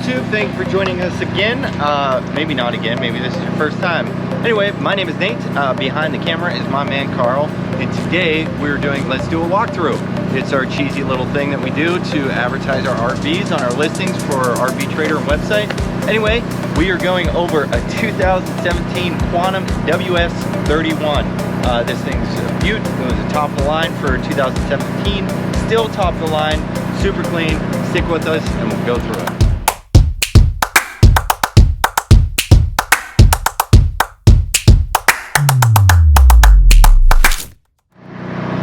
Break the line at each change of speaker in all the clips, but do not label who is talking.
YouTube, thank you for joining us again. Maybe not again, maybe this is your first time. Anyway, my name is Nate. Behind the camera is my man Carl, and today we're doing Let's Do a Walkthrough. It's our cheesy little thing that we do to advertise our RVs on our listings for our RV Trader and website. Anyway, we are going over a 2017 Quantum WS31. This thing's a beaut. It was a top of the line for 2017. Still top of the line, super clean. Stick with us and we'll go through it.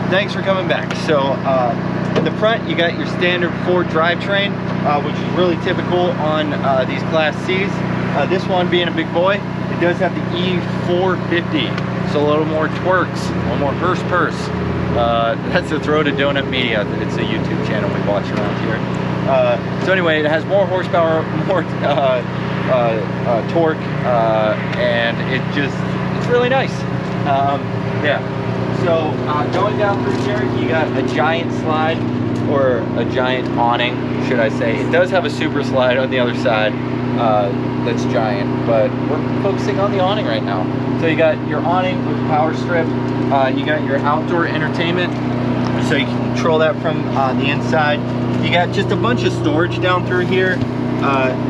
Thanks for coming back. So in the front you got your standard Ford drivetrain, which is really typical on these Class C's. This one being a big boy, it does have the E450, so a little more twerks, a little more purse. That's the Throw to Donut Media. It's a YouTube channel we watch around here. So anyway, it has more horsepower, more torque, and it's really nice. Yeah. So going down through here, you got a giant slide, or a giant awning, should I say. It does have a super slide on the other side that's giant, but we're focusing on the awning right now. So you got your awning with power strip. You got your outdoor entertainment, so you can control that from the inside. You got just a bunch of storage down through here.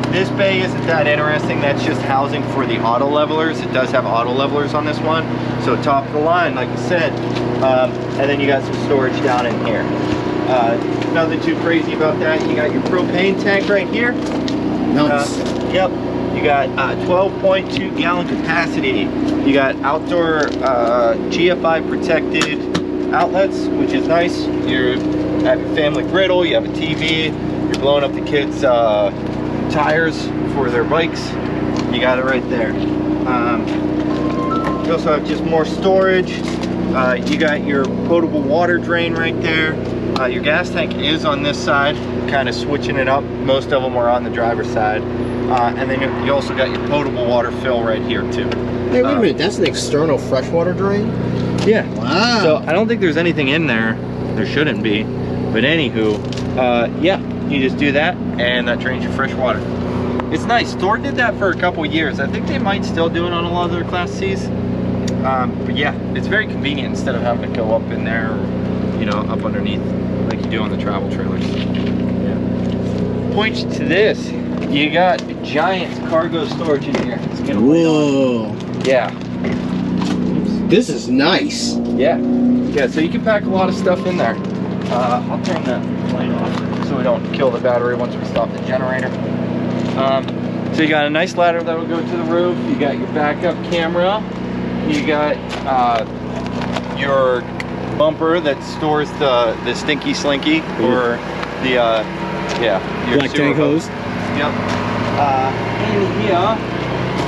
This bay isn't that interesting. That's just housing for the auto levelers. It does have auto levelers on this one, so top of the line, like I said. And then you got some storage down in here. Nothing too crazy about that. You got your propane tank right here.
Nice.
Yep. You got 12.2 gallon capacity. You got outdoor GFI protected outlets, which is nice. You have your family griddle. You have a TV. You're blowing up the kids' tires for their bikes. You got it right there. You also have just more storage. You got your potable water drain right there. Your gas tank is on this side, kind of switching it up. Most of them are on the driver's side. And then you also got your potable water fill right here too.
Hey, wait a minute, that's an external freshwater drain?
Yeah.
Wow.
So I don't think there's anything in there. There shouldn't be. But anywho, yeah, you just do that and that drains your fresh water. It's nice. Thor did that for a couple years. I think they might still do it on a lot of their Class C's. But yeah, it's very convenient instead of having to go up in there or, you know, up underneath like you do on the travel trailers. Yeah. Point to this. You got giant cargo storage in here. It's gonna
Whoa.
Yeah.
This is nice.
Yeah. Yeah, so you can pack a lot of stuff in there. I'll turn the light off so we don't kill the battery once we stop the generator. So you got a nice ladder that will go to the roof. You got your backup camera. You got your bumper that stores the stinky slinky, or the yeah, your
black tank hose.
Yep. In here,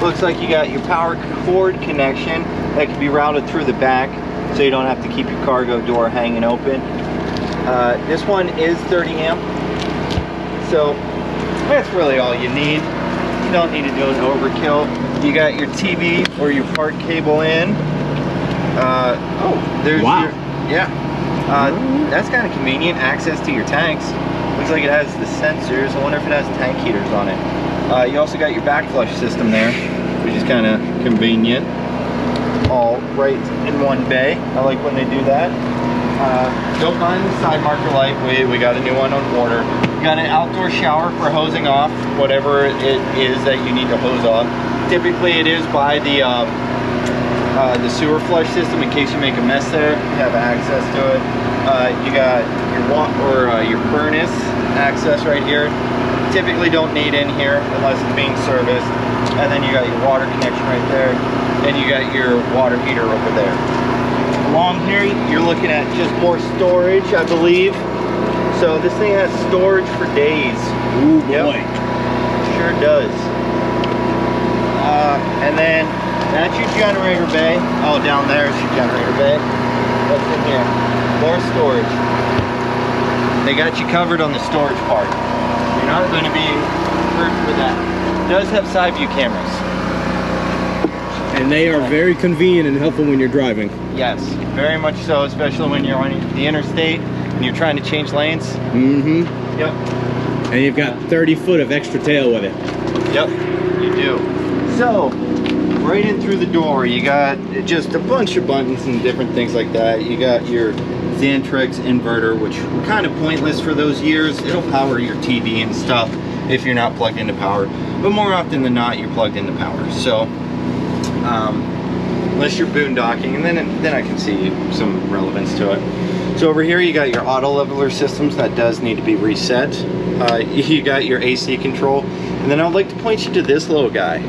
looks like you got your power cord connection that can be routed through the back, so you don't have to keep your cargo door hanging open. This one is 30 amp, so that's really all you need. You don't need to do an overkill. You got your TV or your park cable in. Oh, there's
wow.
That's kind of convenient. Access to your tanks. Looks like it has the sensors. I wonder if it has tank heaters on it. You also got your back flush system there, which is kind of convenient. All right in one bay. I like when they do that. Don't mind the side marker light. We got a new one on order. You got an outdoor shower for hosing off whatever it is that you need to hose off. Typically it is by the sewer flush system in case you make a mess there. You have access to it. You got your furnace access right here. Typically don't need in here unless it's being serviced. And then you got your water connection right there. And you got your water heater over there. Along here, you're looking at just more storage, I believe. So this thing has storage for days.
Ooh, boy.
Yep. Sure does. And then that's your generator bay. Oh, down there is your generator bay. What's in here? More storage. They got you covered on the storage part. You're not going to be hurt for that. It does have side view cameras.
And they are very convenient and helpful when you're driving.
Yes, very much so, especially when you're on the interstate and you're trying to change lanes.
Mm-hmm.
Yep.
And you've got 30 foot of extra tail with it.
Yep, you do. So, right in through the door, you got just a bunch of buttons and different things like that. You got your Xantrex inverter, which were kind of pointless for those years. It'll power your TV and stuff if you're not plugged into power. But more often than not, you're plugged into power. So, unless you're boondocking, and then I can see some relevance to it. So over here, you got your auto leveler systems. That does need to be reset. You got your AC control. And then I would like to point you to this little guy.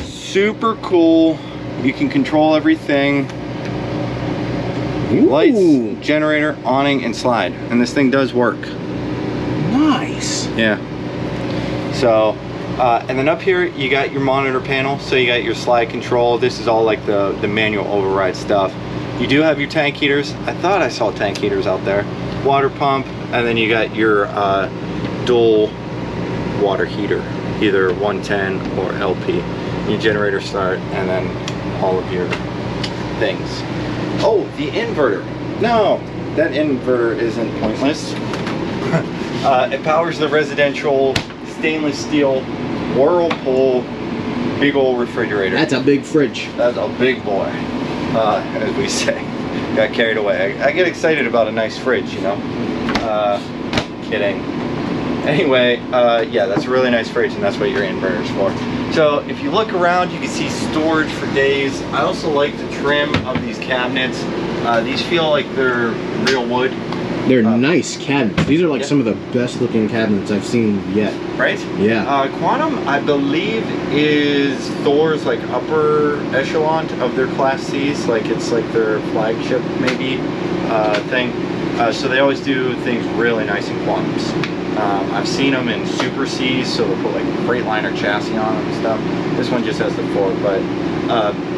Super cool. You can control everything.
Ooh.
Lights, generator, awning, and slide. And this thing does work.
Nice.
Yeah. So, and then up here, you got your monitor panel. So you got your slide control. This is all like the manual override stuff. You do have your tank heaters. I thought I saw tank heaters out there. Water pump, and then you got your dual water heater, either 110 or LP. Your generator start, and then all of your things. Oh, the inverter. No, that inverter isn't pointless. It powers the residential stainless steel Whirlpool big old refrigerator.
That's a big fridge.
That's a big boy, as we say. Got carried away. I get excited about a nice fridge, you know. Kidding. Anyway, yeah, that's a really nice fridge, and that's what your inverter's for. So if you look around, you can see storage for days. I also like the trim of these cabinets. These feel like they're real wood.
They're nice cabinets. These are like some of the best looking cabinets I've seen yet.
Right?
Yeah.
Quantum, I believe, is Thor's like upper echelon of their Class Cs. Like it's like their flagship maybe thing. So they always do things really nice in Quantums. I've seen them in Super Cs, so they'll put like Freightliner chassis on them and stuff. This one just has the Ford, but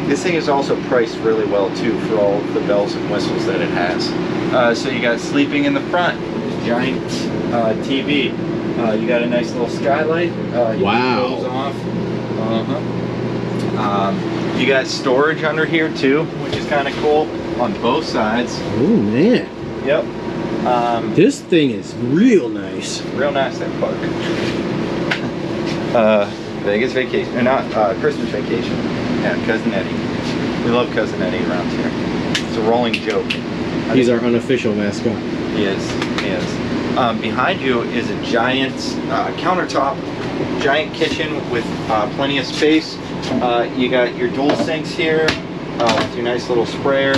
this thing is also priced really well too for all the bells and whistles that it has. So you got sleeping in the front, giant TV. You got a nice little skylight.
Wow.
Goes off. You got storage under here too, which is kind of cool on both sides.
Oh man.
Yep.
This thing is real nice.
Real nice that park. Vegas vacation, or not Christmas vacation. Yeah, Cousin Eddie. We love Cousin Eddie around here. It's a rolling joke.
He's our unofficial mascot.
He is. He is. Behind you is a giant countertop, giant kitchen with plenty of space. You got your dual sinks here with your nice little sprayer.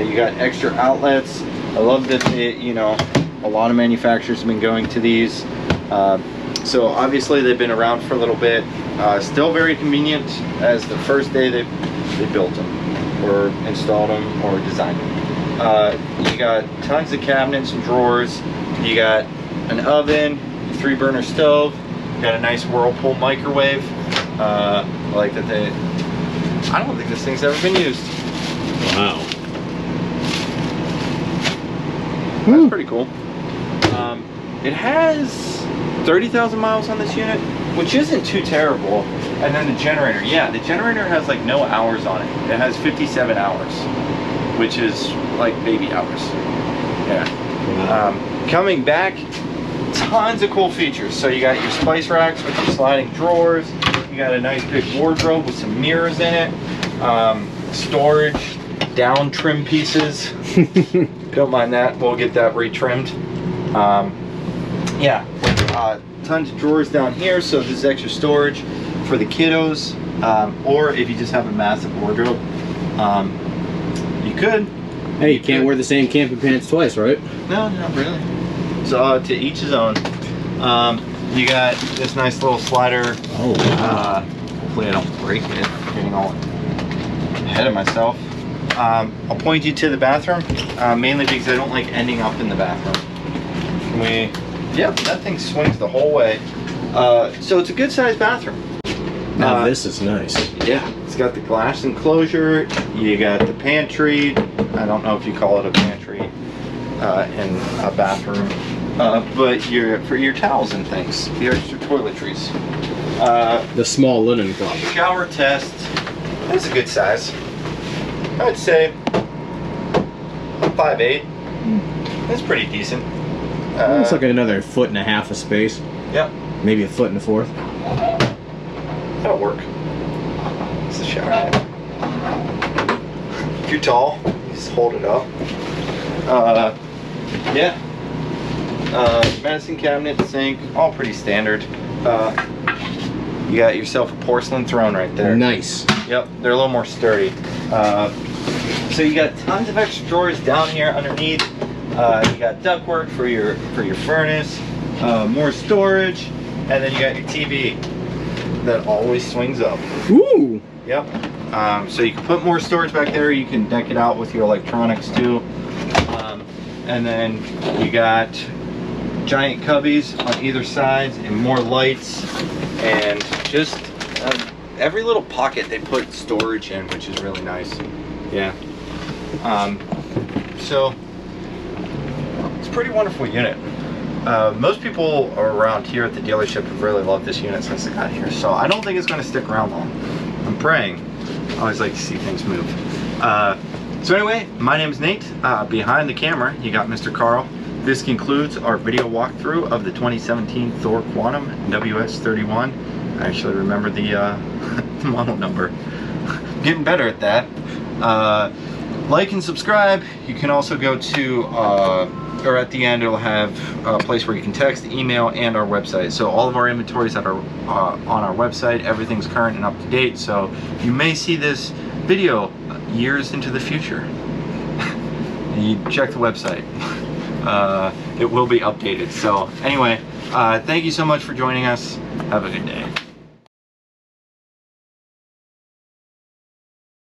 You got extra outlets. I love that they, you know, a lot of manufacturers have been going to these. So obviously they've been around for a little bit. Still very convenient as the first day they built them or installed them or designed them. You got tons of cabinets and drawers. You got an oven, 3-burner stove. You got a nice Whirlpool microwave. I like that they, I don't think this thing's ever been used.
Wow.
That's pretty cool. It has 30,000 miles on this unit, which isn't too terrible. And then the generator, yeah, the generator has like no hours on it. It has 57 hours, which is like baby hours. Yeah.
Wow.
Coming back, tons of cool features. So you got your spice racks with your sliding drawers. You got a nice big wardrobe with some mirrors in it. Storage, down trim pieces. Don't mind that. We'll get that retrimmed. Yeah, tons of drawers down here, so this is extra storage for the kiddos, or if you just have a massive wardrobe, you could.
Hey, you can't wear the same camping pants twice, right?
No, not really. So to each his own. You got this nice little slider.
Oh, wow.
Hopefully I don't break it. Getting all ahead of myself. I'll point you to the bathroom, mainly because I don't like ending up in the bathroom. Yep, that thing swings the whole way. So it's a good sized bathroom.
Now this is nice.
Yeah, it's got the glass enclosure. You got the pantry. I don't know if you call it a pantry in a bathroom, but for your towels and things, the extra toiletries.
The small linen closet.
Shower test. That's a good size. I would say 5'8". That's pretty decent.
It's like another 1.5 feet of space.
Yep.
Maybe 1.25 feet.
That'll work. It's the shower head. If you're tall, you just hold it up. Yeah. Medicine cabinet, sink, all pretty standard. You got yourself a porcelain throne right there.
Nice.
Yep, they're a little more sturdy. So you got tons of extra drawers down here underneath. You got ductwork for your furnace, more storage, and then you got your TV that always swings up.
Ooh.
Yep. So you can put more storage back there. You can deck it out with your electronics too. And then you got giant cubbies on either side and more lights, and just every little pocket they put storage in, which is really nice. Yeah. So it's a pretty wonderful unit. Most people around here at the dealership have really loved this unit since they got here, so I don't think it's going to stick around long. I'm praying. I always like to see things move. So anyway, my name is Nate. Behind the camera, you got Mr. Carl. This concludes our video walkthrough of the 2017 Thor Quantum WS31. I actually remember the, the model number. Getting better at that. Like and subscribe. You can also go to, or at the end it'll have a place where you can text, email, and our website. So all of our inventories that are on our website, everything's current and up to date. So you may see this video years into the future. You check the website. It will be updated. So anyway, thank you so much for joining us. Have a good day.